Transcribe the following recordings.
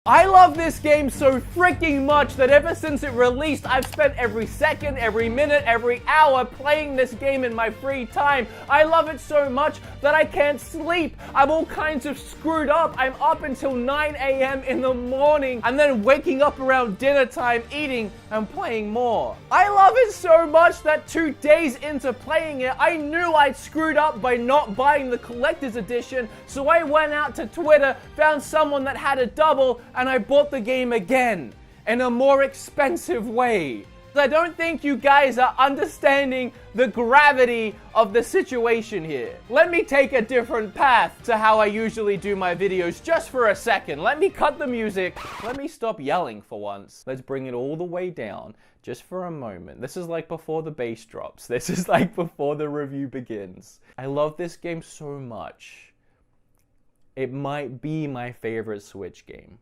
I love this game so freaking much that ever since it released, I've spent every second, every minute, every hour playing this game in my free time. I love it so much that I can't sleep. I'm all kinds of screwed up. I'm up until 9 a.m. in the morning and then waking up around dinner time, eating and playing more. I love it so much that 2 days into playing it, I knew I'd screwed up by not buying the collector's edition, so I went out to Twitter, found someone that had a double, and I bought the game again in a more expensive way. I don't think you guys are understanding the gravity of the situation here. Let me take a different path to how I usually do my videos just for a second. Let me cut the music. Let me stop yelling for once. Let's bring it all the way down just for a moment. This is like before the bass drops. This is like before the review begins. I love this game so much. It might be my favorite Switch game.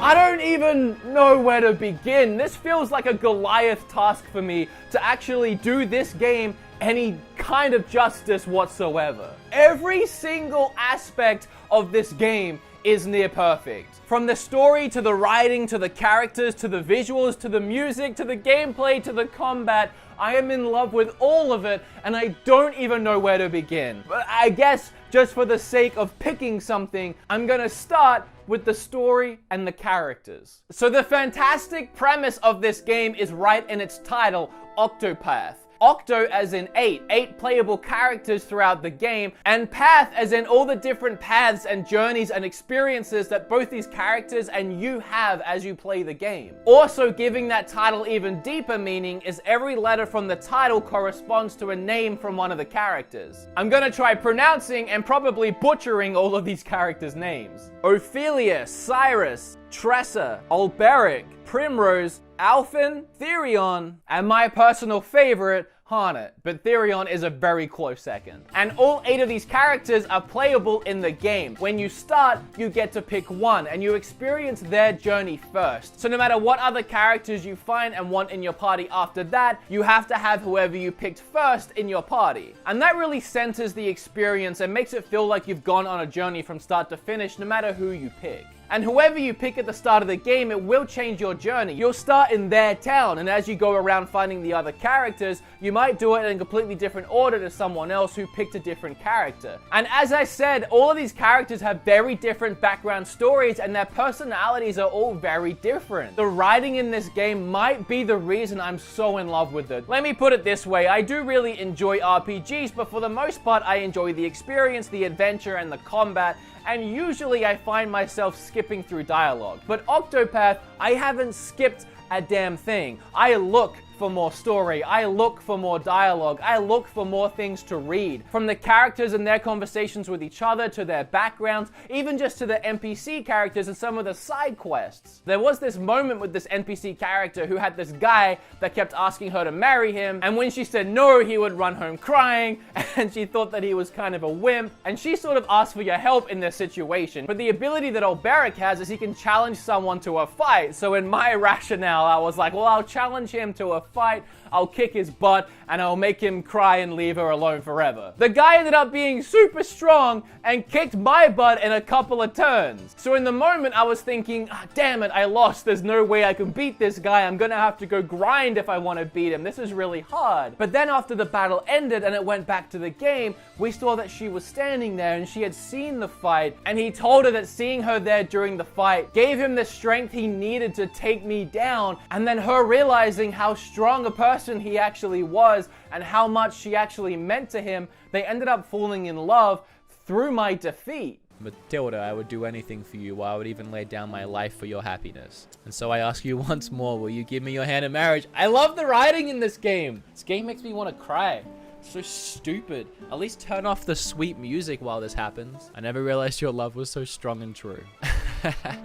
I don't even know where to begin. This feels like a Goliath task for me to actually do this game any kind of justice whatsoever. Every single aspect of this game is near perfect. From the story, to the writing, to the characters, to the visuals, to the music, to the gameplay, to the combat, I am in love with all of it, and I don't even know where to begin. But I guess, just for the sake of picking something, I'm gonna start with the story and the characters. So the fantastic premise of this game is right in its title, Octopath. Octo as in 8 playable characters throughout the game, and path as in all the different paths and journeys and experiences that both these characters and you have as you play the game. Also giving that title even deeper meaning is every letter from the title corresponds to a name from one of the characters. I'm gonna try pronouncing and probably butchering all of these characters' names. Ophelia, Cyrus, Tressa, Alberic, Primrose, Alphen, Therion, and my personal favorite, Harnett, but Therion is a very close second. And all 8 of these characters are playable in the game. When you start, you get to pick one, and you experience their journey first. So no matter what other characters you find and want in your party after that, you have to have whoever you picked first in your party. And that really centers the experience and makes it feel like you've gone on a journey from start to finish, no matter who you pick. And whoever you pick at the start of the game, it will change your journey. You'll start in their town, and as you go around finding the other characters, you might do it in a completely different order to someone else who picked a different character. And as I said, all of these characters have very different background stories, and their personalities are all very different. The writing in this game might be the reason I'm so in love with it. Let me put it this way, I do really enjoy RPGs, but for the most part, I enjoy the experience, the adventure, and the combat, and usually I find myself skipping through dialogue. But Octopath, I haven't skipped a damn thing. I look for more story, I look for more dialogue, I look for more things to read. From the characters and their conversations with each other, to their backgrounds, even just to the NPC characters and some of the side quests. There was this moment with this NPC character who had this guy that kept asking her to marry him, and when she said no, he would run home crying, and she thought that he was kind of a wimp, and she sort of asked for your help in this situation. But the ability that Alberic has is he can challenge someone to a fight, so in my rationale, I was like, well, I'll challenge him to a fight, I'll kick his butt, and I'll make him cry and leave her alone forever. The guy ended up being super strong and kicked my butt in a couple of turns. So in the moment, I was thinking, damn it, I lost. There's no way I can beat this guy. I'm gonna have to go grind if I want to beat him. This is really hard. But then after the battle ended and it went back to the game, we saw that she was standing there and she had seen the fight, and he told her that seeing her there during the fight gave him the strength he needed to take me down, and then her realizing how strong a person he actually was and how much she actually meant to him, they ended up falling in love through my defeat. Matilda, I would do anything for you. I would even lay down my life for your happiness. And so I ask you once more, will you give me your hand in marriage? I love the writing in this game. This game makes me want to cry. So stupid. At least turn off the sweet music while this happens. I never realized your love was so strong and true.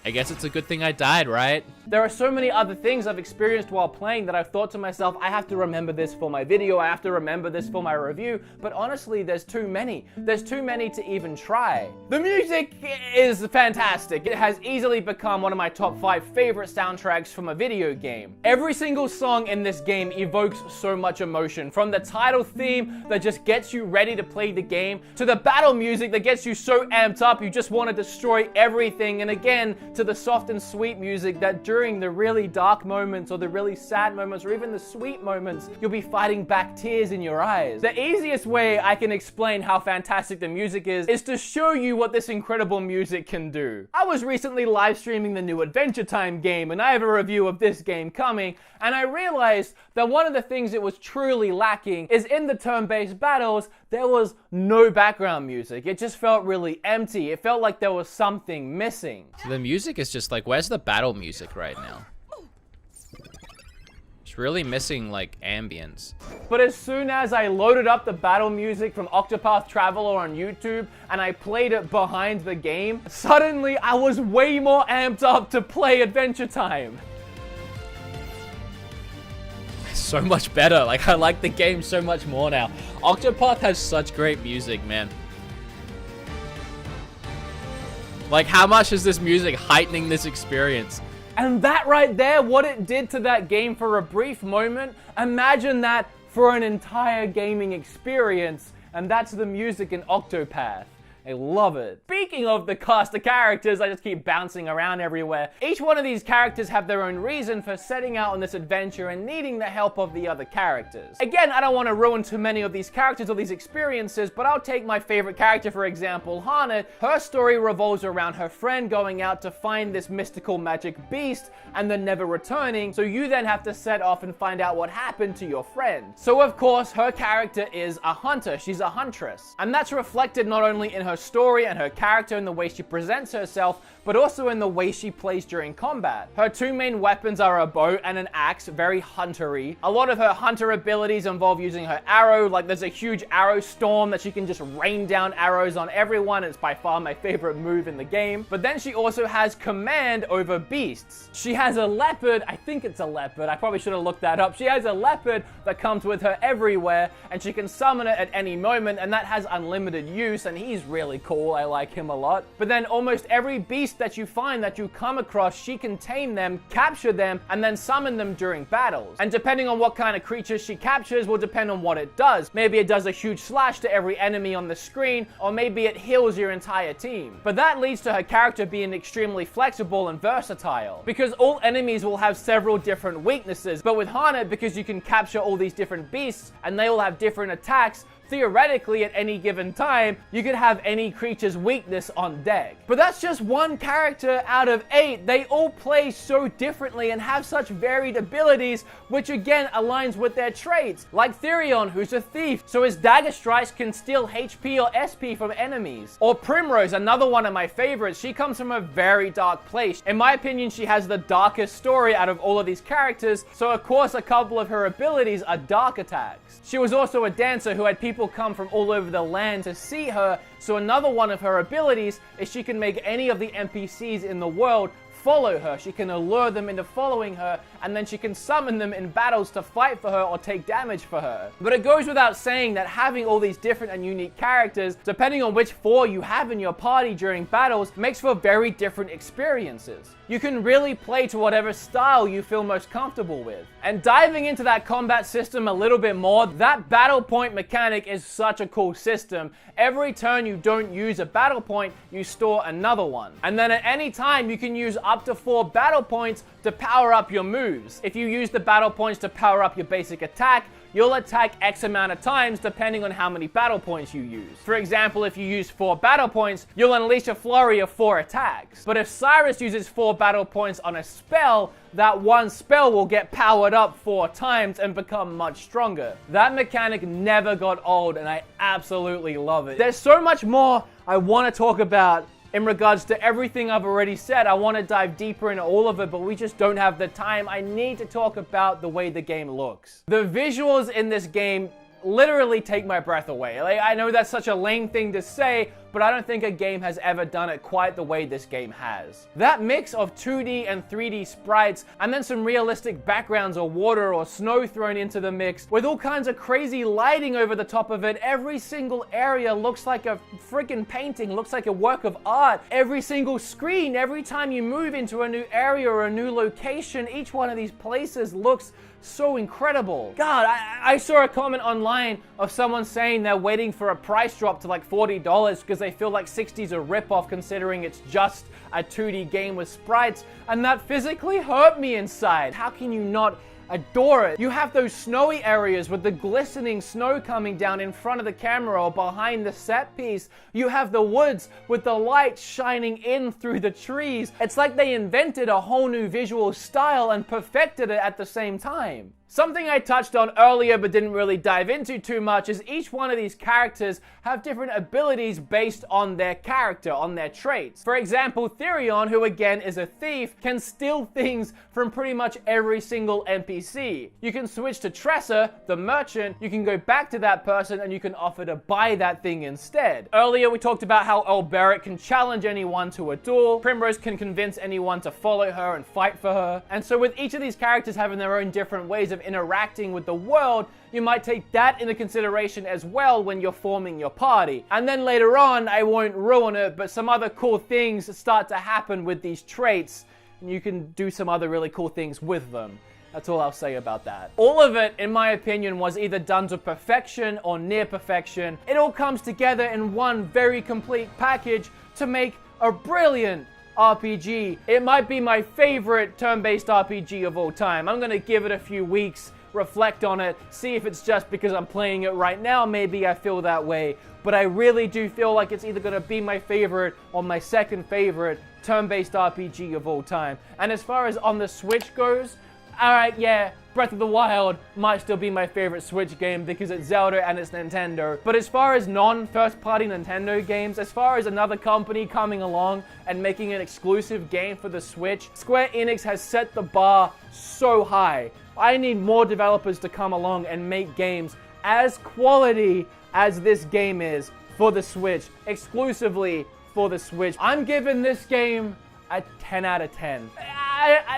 I guess it's a good thing I died, right? There are so many other things I've experienced while playing that I've thought to myself, I have to remember this for my video, I have to remember this for my review, but honestly, there's too many. There's too many to even try. The music is fantastic. It has easily become one of my top 5 favorite soundtracks from a video game. Every single song in this game evokes so much emotion, from the title theme that just gets you ready to play the game, to the battle music that gets you so amped up you just want to destroy everything, and again, to the soft and sweet music that during the really dark moments or the really sad moments or even the sweet moments, you'll be fighting back tears in your eyes. The easiest way I can explain how fantastic the music is to show you what this incredible music can do. I was recently live streaming the new Adventure Time game, and I have a review of this game coming, and I realized that one of the things it was truly lacking is in the turn-based battles, there was no background music. It just felt really empty. It felt like there was something missing. So the music is just like, where's the battle music right now? It's really missing like ambience. But as soon as I loaded up the battle music from Octopath Traveler on YouTube and I played it behind the game, suddenly I was way more amped up to play Adventure Time. So much better. Like, I like the game so much more now. Octopath has such great music, man. Like, how much is this music heightening this experience? And that right there, what it did to that game for a brief moment, imagine that for an entire gaming experience, and that's the music in Octopath. I love it. Speaking of the cast of characters, I just keep bouncing around everywhere. Each one of these characters have their own reason for setting out on this adventure and needing the help of the other characters. Again, I don't want to ruin too many of these characters or these experiences, but I'll take my favorite character, for example, Hana. Her story revolves around her friend going out to find this mystical magic beast and then never returning, so you then have to set off and find out what happened to your friend. So of course, her character is a hunter. She's a huntress. And that's reflected not only in her story and her character and the way she presents herself, but also in the way she plays during combat. Her two main weapons are a bow and an axe, very huntery. A lot of her hunter abilities involve using her arrow, like there's a huge arrow storm that she can just rain down arrows on everyone. It's by far my favorite move in the game. But then she also has command over beasts. She has a leopard, I think it's a leopard, I probably should have looked that up. She has a leopard that comes with her everywhere, and she can summon it at any moment, and that has unlimited use, and he's really cool. I like him a lot. But then almost every beast that you find, that you come across, she can tame them, capture them, and then summon them during battles. And depending on what kind of creatures she captures will depend on what it does. Maybe it does a huge slash to every enemy on the screen, or maybe it heals your entire team. But that leads to her character being extremely flexible and versatile, because all enemies will have several different weaknesses. But with Hana, because you can capture all these different beasts and they all have different attacks, theoretically, at any given time, you could have any creature's weakness on deck. But that's just one character out of 8. They all play so differently and have such varied abilities, which again aligns with their traits. Like Therion, who's a thief, so his dagger strikes can steal HP or SP from enemies. Or Primrose, another one of my favorites. She comes from a very dark place. In my opinion, she has the darkest story out of all of these characters, so of course a couple of her abilities are dark attacks. She was also a dancer who had people come from all over the land to see her, so another one of her abilities is she can make any of the NPCs in the world follow her. She can allure them into following her, and then she can summon them in battles to fight for her or take damage for her. But it goes without saying that having all these different and unique characters, depending on which 4 you have in your party during battles, makes for very different experiences. You can really play to whatever style you feel most comfortable with. And diving into that combat system a little bit more, that battle point mechanic is such a cool system. Every turn you don't use a battle point, you store another one. And then at any time, you can use up to 4 battle points to power up your moves. If you use the battle points to power up your basic attack, you'll attack X amount of times depending on how many battle points you use. For example, if you use 4 battle points, you'll unleash a flurry of 4 attacks. But if Cyrus uses 4 battle points on a spell, that one spell will get powered up 4 times and become much stronger. That mechanic never got old, and I absolutely love it. There's so much more I want to talk about in regards to everything I've already said. I want to dive deeper into all of it, but we just don't have the time. I need to talk about the way the game looks. The visuals in this game literally take my breath away. Like, I know that's such a lame thing to say, but I don't think a game has ever done it quite the way this game has. That mix of 2D and 3D sprites, and then some realistic backgrounds or water or snow thrown into the mix, with all kinds of crazy lighting over the top of it. Every single area looks like a freaking painting, looks like a work of art. Every single screen, every time you move into a new area or a new location, each one of these places looks so incredible. God, I saw a comment online of someone saying they're waiting for a price drop to like $40 because they feel like 60's a ripoff considering it's just a 2D game with sprites, and that physically hurt me inside. How can you not adore it? You have those snowy areas with the glistening snow coming down in front of the camera or behind the set piece. You have the woods with the light shining in through the trees. It's like they invented a whole new visual style and perfected it at the same time. Something I touched on earlier but didn't really dive into too much is each one of these characters have different abilities based on their character, on their traits. For example, Therion, who again is a thief, can steal things from pretty much every single NPC. You can switch to Tressa, the merchant, you can go back to that person and you can offer to buy that thing instead. Earlier we talked about how Elbereth can challenge anyone to a duel, Primrose can convince anyone to follow her and fight for her, and so with each of these characters having their own different ways of interacting with the world, you might take that into consideration as well when you're forming your party. And then later on, I won't ruin it, but some other cool things start to happen with these traits, and you can do some other really cool things with them. That's all I'll say about that. All of it, in my opinion, was either done to perfection or near perfection. It all comes together in one very complete package to make a brilliant RPG. It might be my favorite turn-based RPG of all time. I'm gonna give it a few weeks, reflect on it, see if it's just because I'm playing it right now, maybe I feel that way. But I really do feel like it's either gonna be my favorite or my second favorite turn-based RPG of all time. And as far as on the Switch goes, alright, yeah, Breath of the Wild might still be my favorite Switch game because it's Zelda and it's Nintendo. But as far as non-first-party Nintendo games, as far as another company coming along and making an exclusive game for the Switch, Square Enix has set the bar so high. I need more developers to come along and make games as quality as this game is for the Switch, exclusively for the Switch. I'm giving this game a 10 out of 10.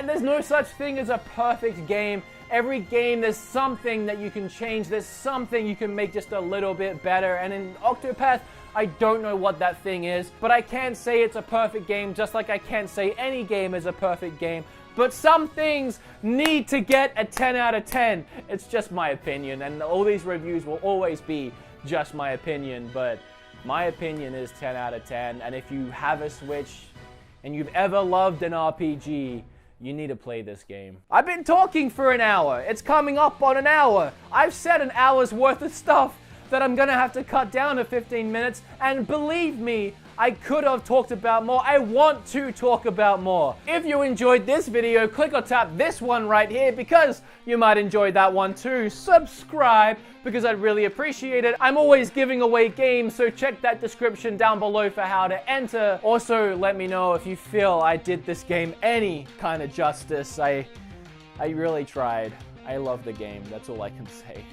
There's no such thing as a perfect game. Every game, there's something that you can change. There's something you can make just a little bit better. And in Octopath, I don't know what that thing is, but I can't say it's a perfect game, just like I can't say any game is a perfect game. But some things need to get a 10 out of 10. It's just my opinion, and all these reviews will always be just my opinion, but my opinion is 10 out of 10. And if you have a Switch and you've ever loved an RPG, you need to play this game. I've been talking for an hour. It's coming up on an hour. I've said an hour's worth of stuff that I'm gonna have to cut down to 15 minutes, and believe me, I could have talked about more. I want to talk about more. If you enjoyed this video, click or tap this one right here because you might enjoy that one too. Subscribe because I'd really appreciate it. I'm always giving away games, so check that description down below for how to enter. Also, let me know if you feel I did this game any kind of justice. I really tried. I love the game. That's all I can say.